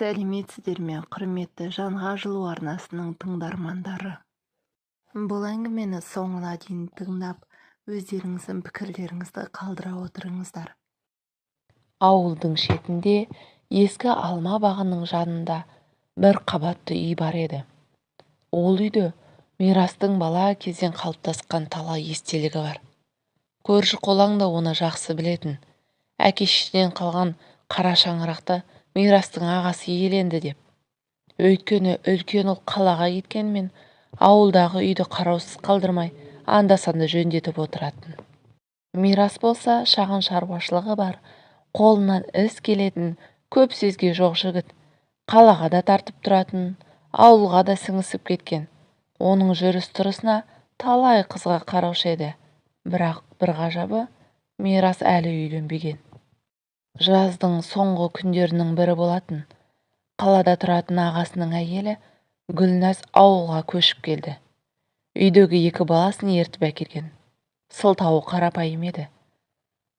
Сәлеметсіздер ме, құрметті Жанға жылу арнасының тыңдармандары. Бұл әңгімені соңына дейін тыңдап, өздеріңіздің пікірлеріңізді қалдыра отырыңыздар. Ауылдың шетінде ескі алма бағының жанында бір қабатты үй бар еді. Ол үйде Мирастың бала кезден қалыптасқан талай естелігі бар. Көрші-қолаң да оны жақсы білетін. Әке-шешеден қалған қара шаңырақты Мирастың ағасы иеленді деп. Өйткені үлкен ұл қалаға кеткенмен ауылдағы үйді қараусыз қалдырмай анда-санда жөндетіп отыратын. Мирас болса шағын шаруашылығы бар, қолынан іс келетін, көп сөзге жоқ жігіт. Қалаға да тартып тұратын, ауылға да сіңісіп кеткен. Оның жүріс-тұрысына талай қызға қараушы еді. Бірақ бір ғажабы, Мирас әлі үйленбеген. Жаздың соңғы күндерінің бірі болатын. Қалада тұратын ағасының әйелі Гүлназ ауылға көшіп келді. Үйдегі екі баласын ертіп әкелген. Сылтауы қарапайым еді.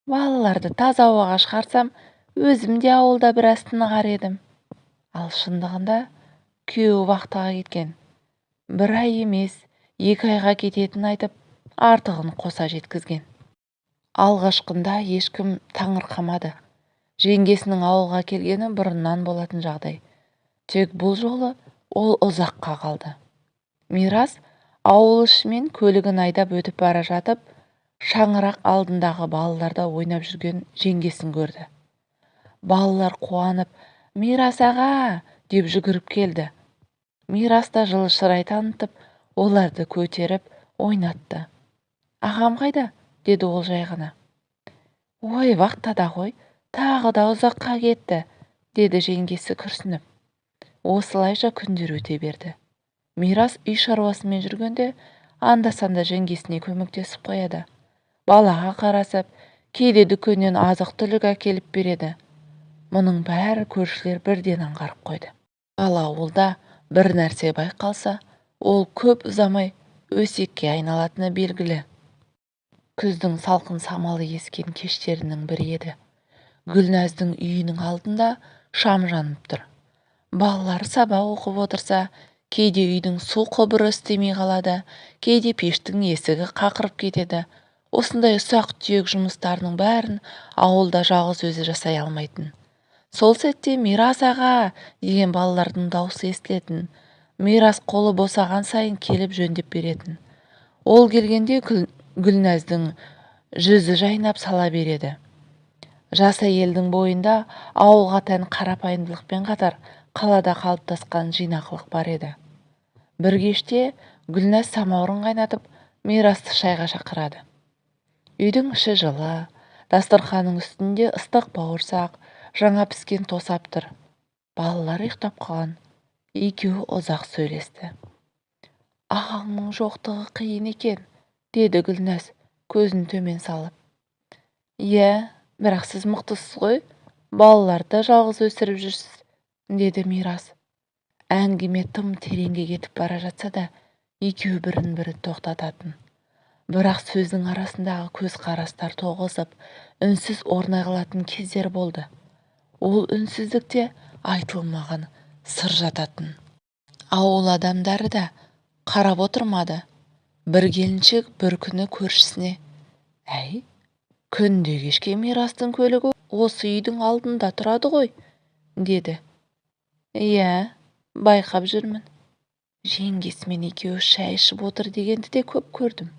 Балаларды таза ауаға шығарсам, өзім де ауылда біраз тынығар едім. Ал шындығында күйеуі вахтаға кеткен. Бір ай емес, 2 айға кететінін айтып, артығын қоса жеткізген. Алғашқында ешкім таңырқамады. Жеңгесінің ауылға келгені бұрыннан болатын жағдай. Тек бұл жолы ол ұзаққа қалды. Мирас ауыл ішімен көлігін айдап өтіп бара жатып, шаңырақ алдындағы балаларда ойнап жүрген жеңгесін көрді. Балалар қуанып, «Мирас аға!» деп жүгіріп келді. Мирас та жылы шырай танытып, оларды көтеріп, ойнатты. «Ағам қайда?» деді ол жай ғана. «Ой, вахтада ғой, тағы да ұзаққа кетті», деді жеңгесі күрсініп. Осылайша күндер өте берді. Мирас үй шаруасымен жүргенде анда-санда жеңгесіне көмектесіп қояды. Балаға қарасып, кейде дүкеннен азық-түлік әкеліп береді. Мұның бәрі көршілер бірден аңғарып қойды. Ал ауылда бір нәрсе байқалса, ол көп ұзамай өсекке айналатыны белгілі. Күздің салқын самалы ескен кештерінің бірі еді. Гүлназдың үйінің алдында шам жанып тұр. Балалар сабақ оқып отырса, кейде үйдің су құбыры істемей қалады, кейде пештің есігі қақырып кетеді. Осындай ұсақ-түйек жұмыстарының бәрін ауылда жалғыз өзі жасай алмайтын. Сол сәтте «Мирас аға!» деген балалардың дауысы естілетін. Мирас қолы босаған сайын келіп жөндеп беретін. Ол келгенде Гүлназдың жүзі жайнап сала береді. Жас әйелдің бойында ауылға тән қарапайымдылықпен қатар қалада қалыптасқан жинақылық бар еді. Бір кеште Гүлназ самаурын қайнатып, Мирасты шайға шақырады. Үйдің іші жылы, дастарханның үстінде ыстық бауырсақ, жаңа піскен тосап тұр. Балалар ұйықтап қалған. Екеуі ұзақ сөйлесті. «Ағаңның жоқтығы қиын екен», деді Гүлназ, көзін төмен салып. «Иә, бірақ сіз мықтысыз ғой, балаларды жалғыз өсіріп жүрсіз», деді Мирас. Әңгіме тым тереңге кетіп бара жатса да, екеуі бірін-бірі тоқтататын. Бірақ сөздің арасындағы көз қарастар тоғысып, үнсіз орнай қалатын кездер болды. Ол үнсіздікте айтылмаған сыр жататын. Ауыл адамдары да қарап отырмады. Бір келіншек бір күні көршісіне: «Әй, күнде кешке Мирастың көлігі осы үйдің алдында тұрады ғой», деді. «Иә, байқап жүрмін. Жеңгесімен екеуі шай ішіп отыр дегенді де көп көрдім»,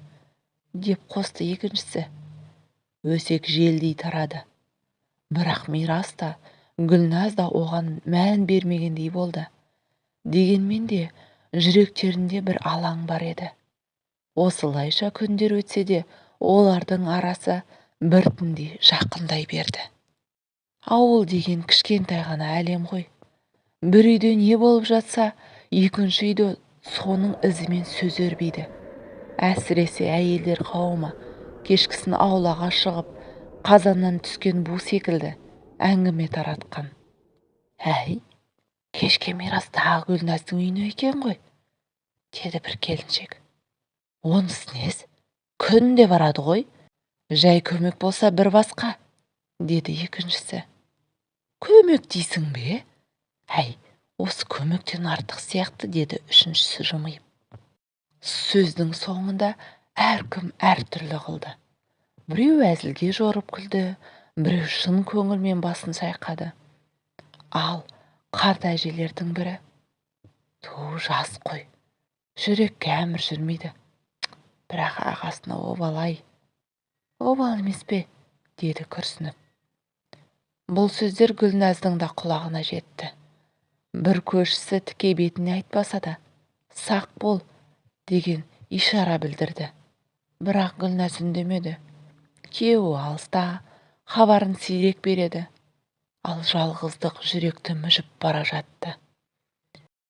деп қосты екіншісі. Өсек желдей тарады. Бірақ Мирас та, Гүлназ да оған мән бермегендей болды. Дегенмен де жүректерінде бір алаң бар еді. Осылайша күндер өтсе де, олардың арасы біртіндей жақындай берді. Ауыл деген кішкентай ғана әлем ғой. Бір үйде не болып жатса, екінші үйде соның ізімен сөз өрбиді. Әсіресе әйелдер қауымы кешкісін аулаға шығып, қазаннан түскен бу секілді әңгіме таратқан. «Әй, кешке Мирас тағы Гүлназдың үйіне екен ғой», деді бір келіншек. «Онысы нес? Күнде барады ғой. Жай көмек болса бір басқа», деді екіншісі. «Көмек дейсің бе? Әй, осы көмектен артық сияқты, деді үшіншісі жымиып. Сөздің соңында әркім әртүрлі қылды. Біреу әзілге жорып күлді, біреу шын көңілмен басын шайқады. Ал қарт әжелердің бірі: «Ту, жас қой, жүрекке әмір жүрмейді. Бірақ ағасына обал-ай, обал емес пе?» деді күрсініп. Бұл сөздер Гүлназдың да құлағына жетті. Бір көршісі тіке бетіне айтпаса да, «Сақ бол» деген ишара білдірді. Бірақ Гүлназ үндемеді. Күйеуі алыста, хабарын сирек береді. Ал жалғыздық жүректі мүжіп бара жатты.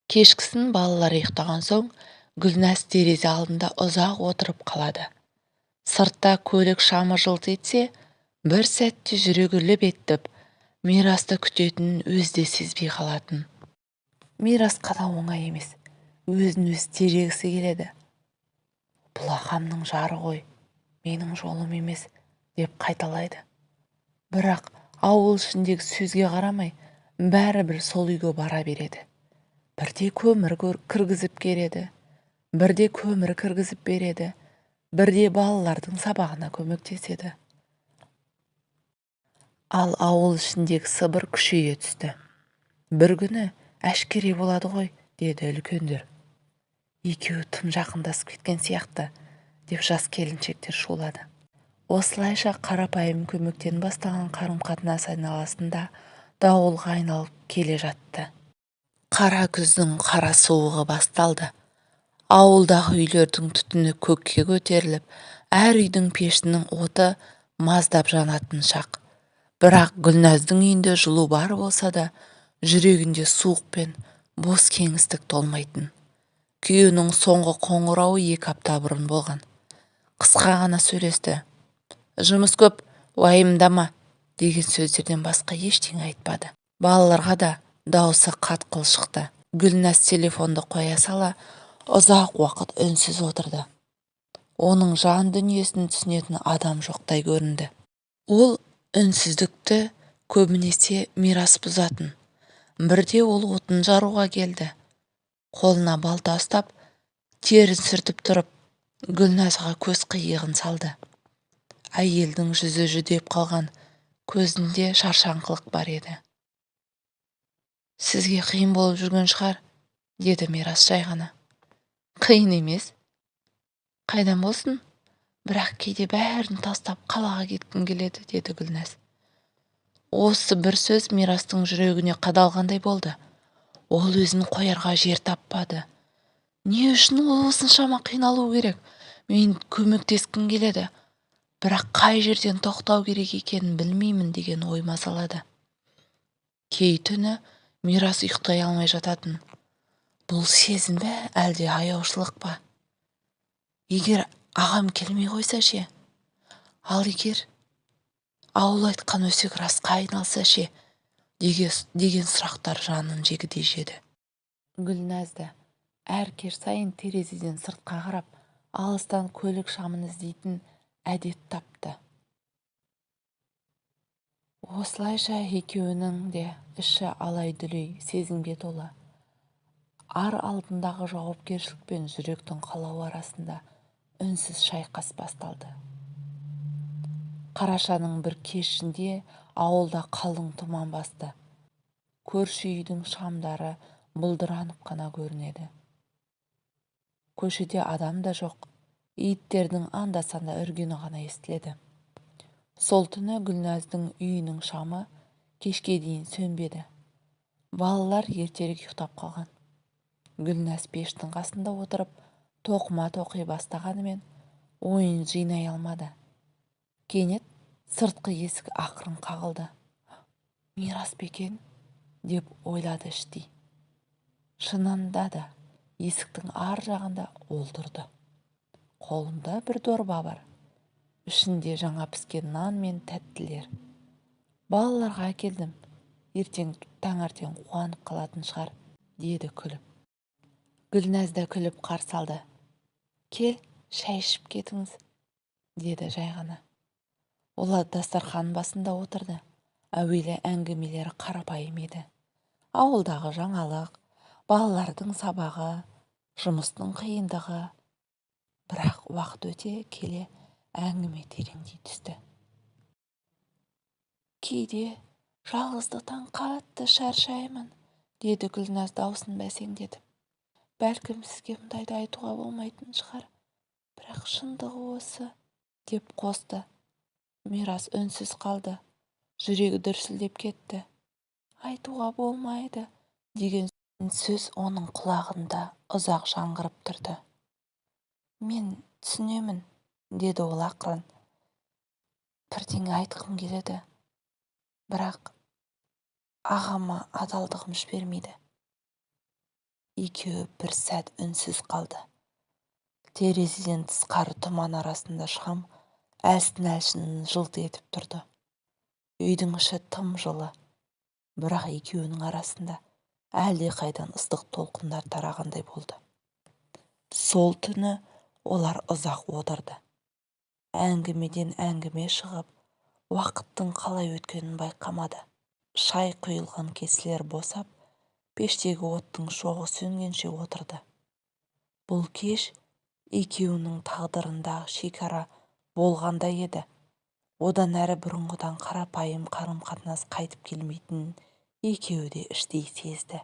Кешкісін балалар ұйықтаған соң, Гүлназ терезе алдында ұзақ отырып қалады. Сыртта көлік шамы жылт етсе, бір сәтте жүрегі лүп етіп, мирасты күтетінін өзі сезбей қалатын. Мирасқа да оңай емес, өзін-өзі тежегісі келеді. «Бұл ағамның жары ғой, менің жолым емес», деп қайталайды. Бірақ ауыл ішіндегі сөзге қарамай, бәрібір сол үйге бара береді. Бірде көмір кіргізіп кереді, бірде көмір кіргізіп береді, бірде балалардың сабағына көмектеседі. Ал ауыл ішіндегі сыбыр күшейе түсті. «Бір күні әшкере болады ғой», деді үлкендер. «Екеуі тым жақындасып кеткен сияқты», деп жас келіншектер шулады. Осылайша қарапайым көмектен басталған қарым-қатынас айналасында дауылға айналып келе жатты. Қара күздің қара суығы басталды. Ауылдағы үйлердің түтіні көкке көтеріліп, әр үйдің пешінің оты маздап жанатын шақ. Бірақ Гүлназдың үйінде жылу бар болса да, жүрегінде суық пен бос кеңістік толмайтын. Күйеуінің соңғы қоңырауы 2 апта бұрын болған. Қысқа ғана сөйлесті. «Жұмыс көп, уайымдама» деген сөздерден басқа ештеңе айтпады. Балаларға да дауысы қатқыл шықты. Гүлназ телефонды қоя сала, ұзақ уақыт үнсіз отырды. Оның жан дүниесін түсінетін адам жоқтай көрінді. Ол үнсіздікті көбінесе Мирас бұзатын. Бірде ол отын жаруға келді. Қолына балта ұстап, терін сүртіп тұрып, Гүлназға көз қиығын салды. Әйелдің жүзі жүдеп қалған, көзінде шаршаңқылық бар еді. «Сізге қиын болып жүрген шығар», деді Мирас жай ғана. «Қиын емес. Қайдан болсын? Бірақ кейде бәрін тастап қалаға кеткім келеді», деді Гүлназ. Осы бір сөз Мирастың жүрегіне қадалғандай болды. Ол өзін қоярға жер таппады. Не үшін ол осыншама қиналу керек? Мен көмектескім келеді. Бірақ қай жерден тоқтау керек екенін білмеймін деген ой мазалады. Кей түні Мирас ұйықтай алмай жататын. Бұл сезім бе, әлде аяушылық па? Егер ағам келмей қойса ше? Ал егер ауыл айтқан өсек расқа айналса ше? деген сұрақтар жанын жегідей жеді. Гүлназды әр кеш сайын терезеден сыртқа қарап, алыстан көлік шамын іздейтін әдет тапты. Осылайша екеуінің де іші алай-дүлей сезімге толы. Ар алдындағы жауапкершілік пен жүректің қалауы арасында үнсіз шайқас басталды. Қарашаның бір кешінде ауылда қалың тұман басты. Көрші үйдің шамдары бұлдыранып қана көрінеді. Көшеде адам да жоқ, иттердің анда-санда үргені ғана естіледі. Сол түні Гүлназдың үйінің шамы кешке дейін сөнбеді. Балалар ертерек ұйықтап қалған. Гүлназ пештің қасында отырып, тоқыма тоқи бастағанымен ойын жинай алмады. Кенет сыртқы есік ақырын қағылды. «Мирас па екен?» деп ойлады іштей. Шынында да есіктің ар жағында ол тұрды. Қолында бір дорба бар. Ішінде жаңа піскен нан мен тәттілер. «Балаларға әкелдім. Ертең таңертең қуанып қалатын шығар», деді күліп. Гүлназ да күліп қарсы алды. «Кел, шай ішіп кетіңіз», деді жай ғана. Олар дастархан басында отырды. Әуелі әңгімелері қарапайым еді. ауылдағы жаңалық, балалардың сабағы, жұмыстың қиындығы. Бірақ уақыт өте келе әңгіме тереңдей түсті. Кейде жалғыздықтан қатты шаршаймын, деді Гүлназ даусын бәсеңдетіп. Бәлкім сізге мұндайды айтуға болмайтын шығар, бірақ шындығы осы, деп қосты. Мирас үнсіз қалды. Жүрегі дүрсілдеп кетті. Айтуға болмайды деген сөз оның құлағында ұзақ жаңғырып тұрды. Мен түсінемін, деді ол ақырын. Бірдеңе айтқым келеді, бірақ ағама адалдығым жібермейді. Екеуі бір сәт үнсіз қалды. Терезеден тыс қары тұман арасында шам әлсін-әлсін жылт етіп тұрды. Үйдің іші тым жылы, бірақ екеуінің арасында әлде қайдан ыстық толқындар тарағандай болды. Сол түні олар ұзақ отырды. Әңгімеден әңгіме шығып, уақыттың қалай өткенін байқамады. Шай құйылған кеселер босап, пештегі оттың шоғы сөнгенше отырды. Бұл кеш екеуінің тағдырындағы шекара болғандай еді. Одан әрі бұрынғыдан қарапайым қарым-қатынас қайтып келмейтінін екеуі де іштей сезді.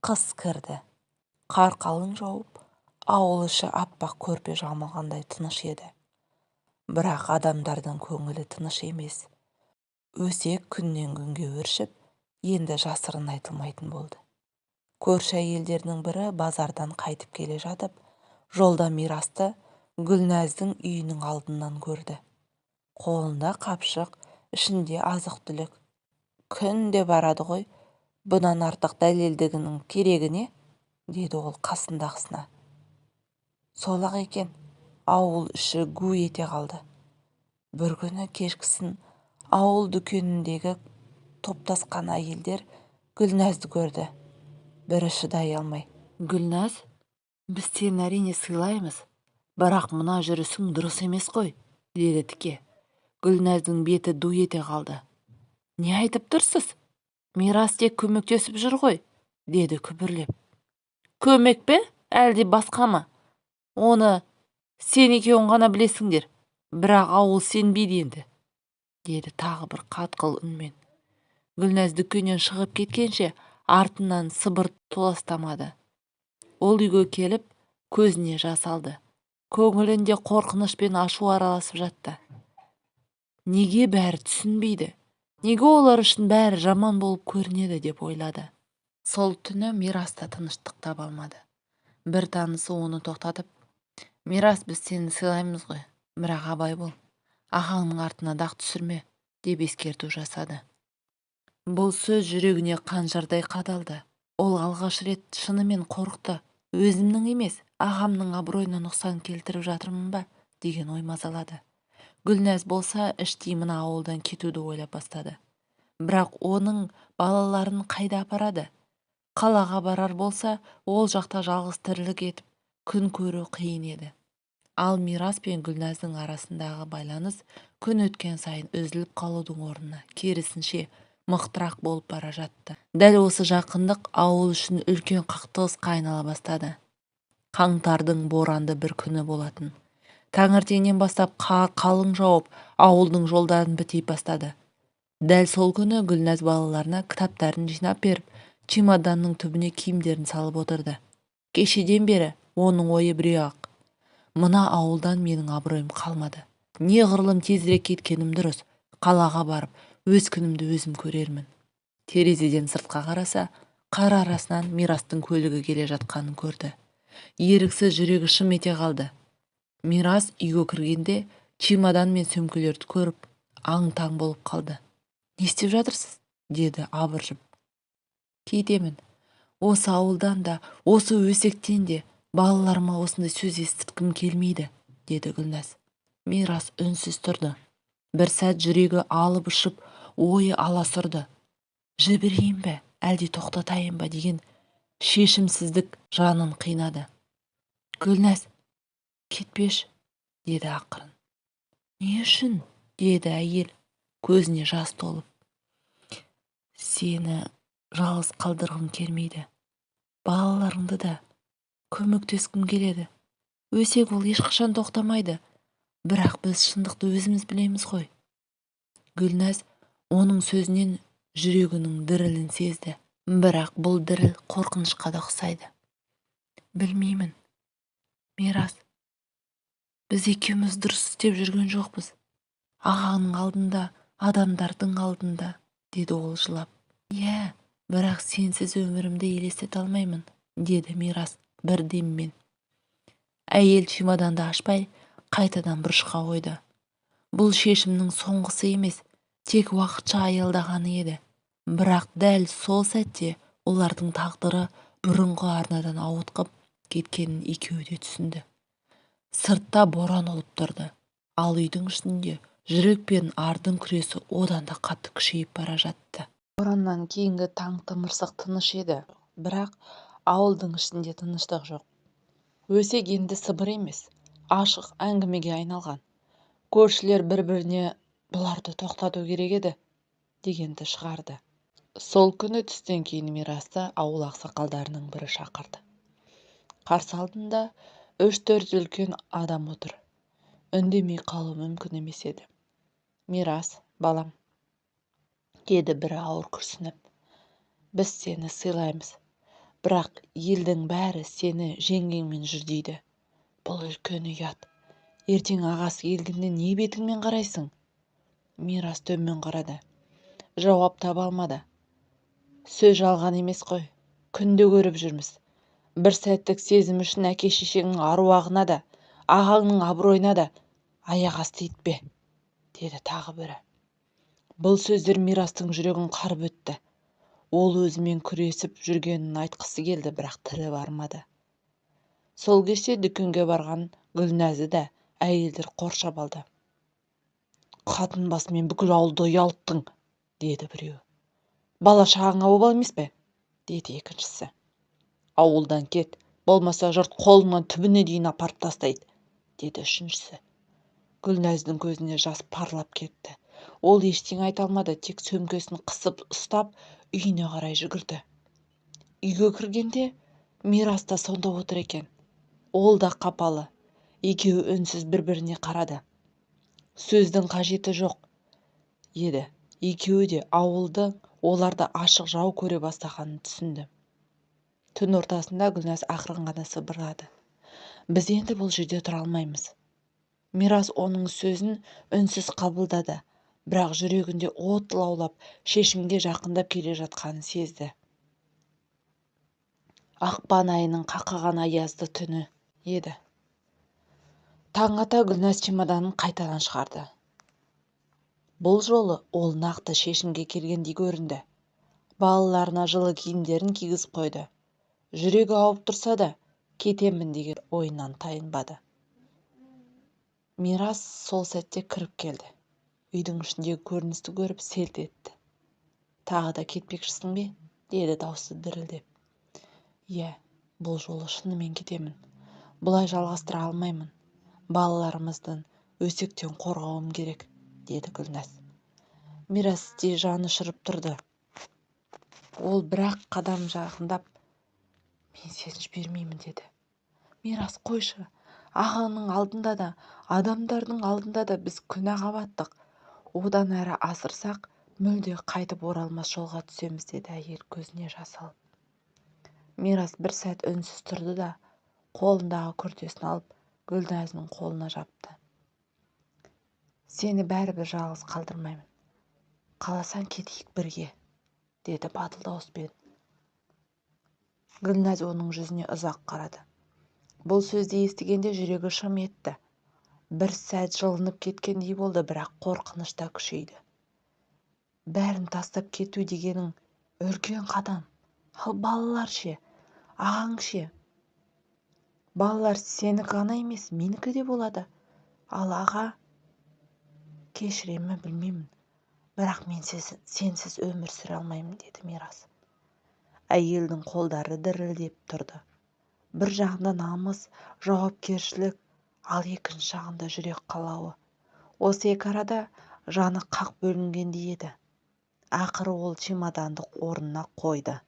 Қыс кірді. Қар қалың жауып, ауыл іші аппақ көрпе жамылғандай тыныш еді. Бірақ адамдардың көңілі тыныш емес. Өсек күннен күнге өршіп, енді жасырын айтылмайтын болды. Көрші әйелдердің бірі базардан қайтып келе жатып, жолда Мирасты Гүлназдің үйінің алдынан көрді. Қолында қапшық, ішінде азық-түлік. Күнде барады ғой, бұдан артық дәлелдігінің керегі не? Деді ол қасындағысына. Сол-ақ екен, ауыл іші гу ете қалды. Бір күні кешкісін ауыл дүкеніндегі топтасқан әйелдер Гүлназды көрді. Бірі шыдай алмай: Гүлназ, біз сені әрине сыйлаймыз, бірақ мына жүрісің дұрыс емес қой, деді тіке. Гүлназдың беті ду ете қалды. Не айтып тұрсыз? Мирас тек көмектесіп жүр ғой, деді күбірлеп. Көмек пе, әлде басқа ма? Оны сен екеуің ғана білесіңдер, бірақ ауыл сенбейді енді, деді тағы бір қатқыл үнмен. Гүлназ дүкеннен шығып кеткенше артынан сыбыр толастамады. Ол үйге келіп, көзіне жас алды. Көңілінде қорқыныш пен ашу араласып жатты. Неге бәрі түсінбейді? Неге олар үшін бәрі жаман болып көрінеді деп ойлады. Сол түні Мирас та тыныштық таба алмады. Бір танысы оны тоқтатып: Мирас, біз сені сыйлаймыз ғой, бірақ абай бол, ағаңның артына дақ түсірме, деп ескерту жасады. Бұл сөз жүрегіне қанжардай қадалды. Ол алғаш рет шынымен қорықты. Өзімнің емес, ағамның абыройына нұқсан келтіріп жатырмын ба, деген ой мазалады. Гүлназ болса іштей мына ауылдан кетуді ойлап бастады. Бірақ оның балаларын қайда апарады? Қалаға барар болса, ол жақта жалғыз тірлік етіп, күн көру қиын еді. Ал Мирас пен Гүлназдың арасындағы байланыс күн өткен сайын үзіліп қалудың орнына, керісінше, мықтырақ болып бара жатты. Дәл осы жақындық ауыл үшін үлкен қақтығысқа айнала бастады. Қаңтардың боранды бір күні болатын. Таңертеңнен бастап қар қалың жауып, ауылдың жолдарын бітей бастады. Дәл сол күні Гүлназ балаларына кітаптарын жинап беріп, чемоданның түбіне киімдерін салып отырды. Кешеден бері оның ойы біреу-ақ: мына ауылдан менің абыройым қалмады. Неғұрлым тезірек кеткенім дұрыс. Қалаға барып, өз күнімді өзім көрермін. Терезеден сыртқа қараса, қар арасынан Мирастың көлігі келе жатқанын көрді. Еріксіз жүрегі шым ете қалды. Мирас үйге кіргенде чемодан мен сөмкелерді көріп, аң-таң болып қалды. Не істеп жатырсыз? Деді абыржып. Кетемін. Осы ауылдан да, осы өсектен де балаларыма осындай сөз естірткім келмейді, деді Гүлназ. Мирас үнсіз тұрды. Бір сәт жүрегі алып ұшып, ойы аласұрды. Жіберейін бе, әлде тоқтатайын ба деген шешімсіздік жанын қинады. Гүлназ, кетпеш, деді ақырын. Не үшін? Деді әйел, көзіне жас толып. Сені жалғыз қалдырғым келмейді. Балаларыңды да көмектескім келеді. Өсек ол ешқашан тоқтамайды. Бірақ біз шындықты өзіміз білеміз ғой. Гүлназ оның сөзінен жүрегінің дірілін сезді. Бірақ бұл діріл қорқынышқа да ұқсайды. Білмеймін, Мирас, біз екеуміз дұрыс істеп жүрген жоқпыз. Ағаның алдында, адамдардың алдында, деді ол жылап. Иә, бірақ сенсіз өмірімді елестете алмаймын, деді Мирас бір деммен. Әйел чемоданды ашпай, қайтадан бұрышқа қойды. Бұл шешімнің соңғысы емес, тек уақытша аялдағаны еді. Бірақ дәл сол сәтте олардың тағдыры бұрынғы арнадан ауытқып кеткенін екеуі де түсінді. Сыртта боран ұлып тұрды, ал үйдің ішінде жүрек пен ардың күресі одан да қатты күшейіп бара жатты. Бораннан кейінгі таң тымырсық тыныш еді, бірақ ауылдың ішінде тыныштық жоқ. Өсек енді сыбыр емес, ашық әңгімеге айналған. Көршілер бір-біріне бұларды тоқтату керек еді дегенді шығарды. Сол күні түстен кейін Мирасты ауыл ақсақалдарының бірі шақырды. Қарсы алдында 3-4 үлкен адам отыр. Үндемей қалу мүмкін емес еді. Мирас, балам, деді бірі ауыр күрсініп. Біз сені сыйлаймыз. Бірақ елдің бәрі сені жеңгеңмен жүр дейді. Бұл үлкен ұят. Ертең ағасы келгенде не бетіңмен қарайсың? Мирас төмен қарады. Жауап таба алмады. Сөз жалған емес қой. Күнде көріп жүрміз. Бір сәттік сезім үшін әке-шешеңнің аруағына да, ағаңның абыройына да аяқ асты етпе, деді тағы бірі. Бұл сөздер Мирастың жүрегін қарып өтті. Ол өзімен күресіп жүргенін айтқысы келді, бірақ тілі бармады. Сол кеште дүкенге барған Гүлназды да әйелдер қоршап алды. Қатын басымен бүкіл ауылды ұялттың, деді біреу. Бала шағаңа обал емес пе? Деді екіншісі. Ауылдан кет, болмаса жұрт қолыңнан түбіне дейін апарып тастайды, деді үшіншісі. Гүлназдың көзіне жас парлап кетті. Ол ештеңе айта алмады, тек сөмкесін қысып ұстап үйіне қарай жүгірді. Үйге кіргенде Мирас та сонда отыр екен. Ол да қапалы. Екеуі үнсіз бір-біріне қарады. Сөздің қажеті жоқ еді. Екеуі де ауылды оларды ашық жау көре бастағанын түсінді. Түн ортасында Гүлназ ақырын ғана сыбырлады. Біз енді бұл жерде тұра алмаймыз. Мирас оның сөзін үнсіз қабылдады, бірақ жүрегінде от лаулап, шешімге жақындап келе жатқанын сезді. Ақпан айының қақаған аязды түні еді. Таң ата Гүлназ чемоданын қайтадан шығарды. Бұл жолы ол нақты шешімге келгендей көрінді. Балаларына жылы киімдерін кигізіп қойды. Жүрегі ауып тұрса да, кетемін деген ойынан тайынбады. Мирас сол сәтте кіріп келді. Үйдің ішіндегі көріністі көріп селт етті. Тағы да кетпекшісің бе? Деді даусы дірілдеп. Иә, бұл жолы шынымен кетемін. Бұлай жалғастыра алмаймын. Балаларымыздың өсектен қорғауым керек, деді Гүлназ. Мирас те жаны шырып тұрды. Ол бірақ қадам жақындап, мен сені жібермеймін, деді. Мирас, қойшы. Ағаңның алдында да, адамдардың алдында да біз күнәға баттық. Одан әрі асырсақ, мүлде қайтып оралмас жолға түсеміз, деді әйел көзіне жас алып. Мирас бір сәт үнсіз тұрды да, қолындағы күртесін алып, Гүлназдың қолына жапты. Сені бәрібір жалғыз қалдырмаймын. Қаласаң кетейік бірге, деді батыл дауыспен. Гүлназ оның жүзіне ұзақ қарады. Бұл сөзді естігенде жүрегі шым етті. Бір сәт жылынып кеткендей болды, бірақ қорқыныш та күшейді. Бәрін тастап кету дегенің үлкен қадам. Ал балалар ше? Ағаң ше? Балалар сенікі ғана емес, менікі де болады. Ал аға? Кешіремін, білмеймін. Бірақ мен сенсіз өмір сүре алмаймын, деді Мирас. Әйелдің қолдары дірілдеп тұрды. Бір жағында намыс, жауапкершілік, ал екінші жағында жүрек қалауы. Осы екі арада жаны қақ бөлінгендей еді. Ақыры ол чемоданды орнына қойды.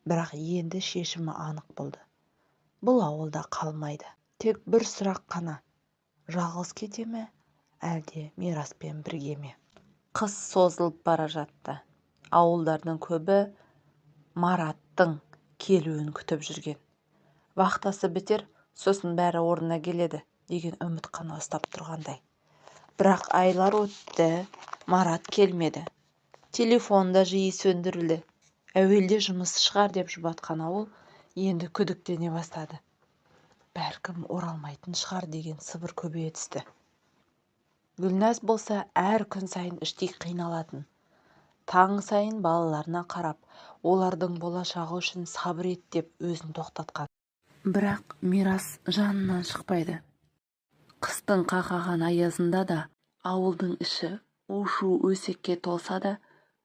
Бірақ енді шешімі анық болды. Бұл ауылда қалмайды. Тек бір сұрақ қана: жалғыз кете ме, әлде мираспен бірге ме? Қыс созылып бара жатты. Ауылдардың көбі Мараттың келуін күтіп жүрген. Вахтасы бітер, сосын бәрі орнына келеді деген үміт қана ұстап тұрғандай. Бірақ айлар өтті, Марат келмеді. Телефон да жиі сөндірілді. Әуелде жұмыс шығар деп жұбатқан ауыл енді күдіктене бастады. Бәлкім оралмайтын шығар деген сыбыр көбейе түсті. Гүлназ болса әр күн сайын іштей қиналатын. Таң сайын балаларына қарап, олардың болашағы үшін сабыр ет деп өзін тоқтатқан. Бірақ мирас жанынан шықпайды. Қыстың қақаған аязында да, ауылдың іші у-шу өсекке толса да,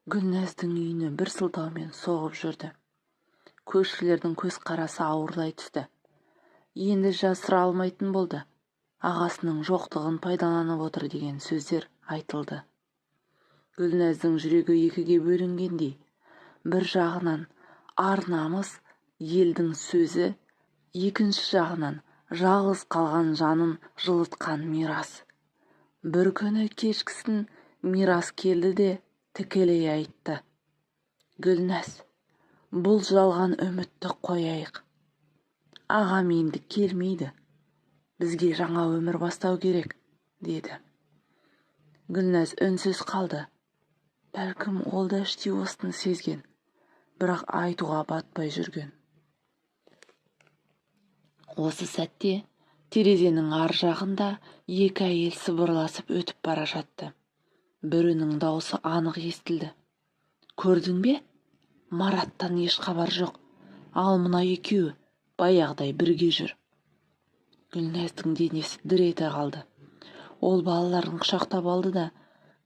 Гүлназдың үйіне бір сылтаумен соғып жүрді. Көршілердің көзқарасы ауырлай түсті. Енді жасыра алмайтын болды. Ағасының жоқтығын пайдаланып отыр деген сөздер айтылды. Гүлназдың жүрегі екіге бөлінгендей. Бір жағынан ар-намыс, елдің сөзі, екінші жағынан жалғыз қалған жанын жылытқан мирас. Бір күні кешкісін мирас келді де тікелей айтты: Гүлназ, бұл жалған үмітті қояйық. Ағам енді келмейді. Бізге жаңа өмір бастау керек, деді. Гүлназ үнсіз қалды. Бәлкім ол да іштей осыны сезген, бірақ айтуға батпай жүрген. Осы сәтте терезенің ар жағында екі әйел сыбырласып өтіп бара жатты. Бірінің даусы анық естілді. Көрдің бе? Мараттан еш хабар жоқ. Ал мына екеуі баяғыдай бірге жүр. Гүлназдың денесі дір ете қалды. Ол балаларын құшақтап алды да,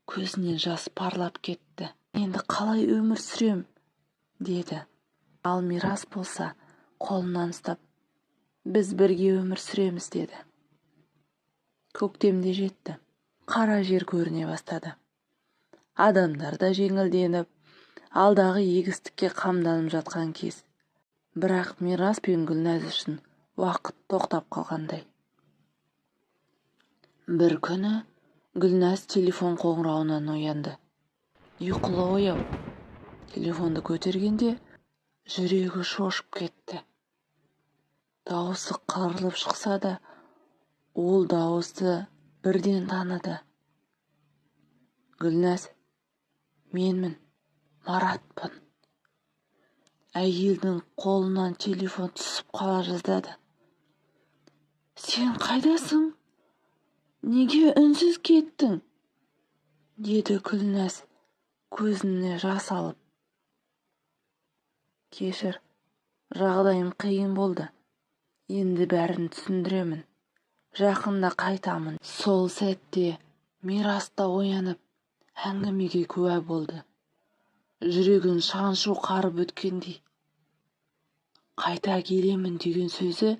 көзінен жас парлап кетті. Енді қалай өмір сүрем, деді. Ал мирас болса қолынан ұстап, біз бірге өмір сүреміз, деді. Көктемде жетті. Қара жер көріне бастады. Адамдар да жеңілденіп, алдағы егістікке қамданып жатқан кез. Бірақ мирас пен Гүлназ үшін уақыт тоқтап қалғандай. Бір күні Гүлназ телефон қоңырауынан оянды. Ұйқылы ояу. Телефонды көтергенде жүрегі шошып кетті. Дауысы қырылып шықса да, ол дауысты бірден таныды. Гүлназ, менмін, Маратпын. Әйелдің қолынан телефон түсіп қала жаздады. Сен қайдасың? Неге үнсіз кеттің? Деді Гүлназ көзіне жас алып. Кешір, жағдайым қиын болды. Енді бәрін түсіндіремін. Жақында қайтамын. Сол сәтте мирас та оянып, әңгімеге куә болды. Жүрегін шаншу қарып өткендей. Қайта келемін деген сөзі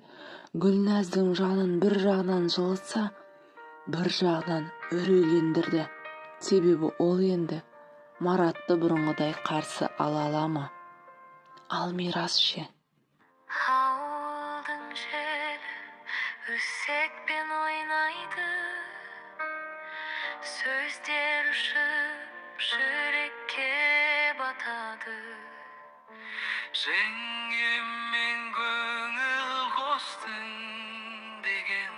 Гүлназдың жанын бір жағынан жылытса, бір жағынан үрейлендірді. Себебі ол енді Маратты бұрынғыдай қарсы ала ма? Ал мирас ше? Ауылдың желі өсекпен ойнайды, сөздер ұшып жүрекке батады. Жеңгеммен көңіл қостың деген,